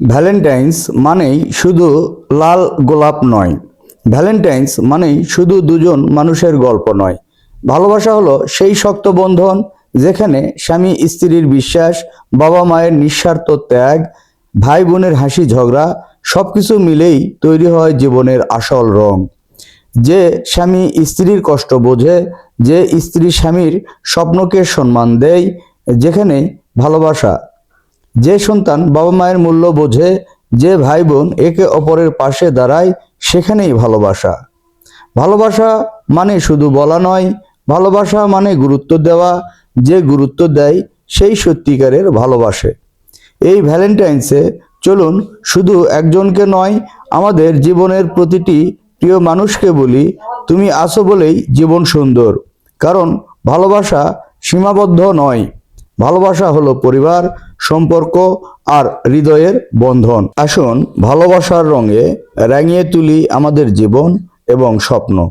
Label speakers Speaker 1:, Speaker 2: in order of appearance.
Speaker 1: Valentine's মানেই শুধু লাল গোলাপ নয়। ভ্যালেন্টাইন্স মানেই শুধু দুজন মানুষের গল্প নয়। ভালোবাসা হলো সেই শক্ত বন্ধন যেখানে স্বামী স্ত্রীর বিশ্বাস, বাবা মায়ের নিঃস্বার্থ ত্যাগ, ভাই বোনের হাসি ঝগড়া সবকিছু মিলেই তৈরি হয় জীবনের আসল রং। যে স্বামী স্ত্রীর কষ্ট বোঝে, যে স্ত্রী স্বামীর স্বপ্নকে সম্মান দেয়, যেখানে ভালোবাসা, যে সন্তান বাবা মায়ের মূল্য বোঝে, যে ভাই বোন একে অপরের পাশে দাঁড়ায়, সেখানেই ভালোবাসা। ভালোবাসা মানে শুধু বলা নয়, ভালোবাসা মানে গুরুত্ব দেওয়া। যে গুরুত্ব দেয় সেই সত্যিকারের ভালোবাসে। এই ভ্যালেন্টাইন্সে চলুন শুধু একজনকে নয়, আমাদের জীবনের প্রতিটি প্রিয় মানুষকে বলি, তুমি আছো বলেই জীবন সুন্দর। কারণ ভালোবাসা সীমাবদ্ধ নয়। ভালোবাসা হলো পরিবার, সম্পর্ক আর হৃদয়ের বন্ধন। আসুন ভালোবাসার রঙে রাঙিয়ে তুলি আমাদের জীবন এবং স্বপ্ন।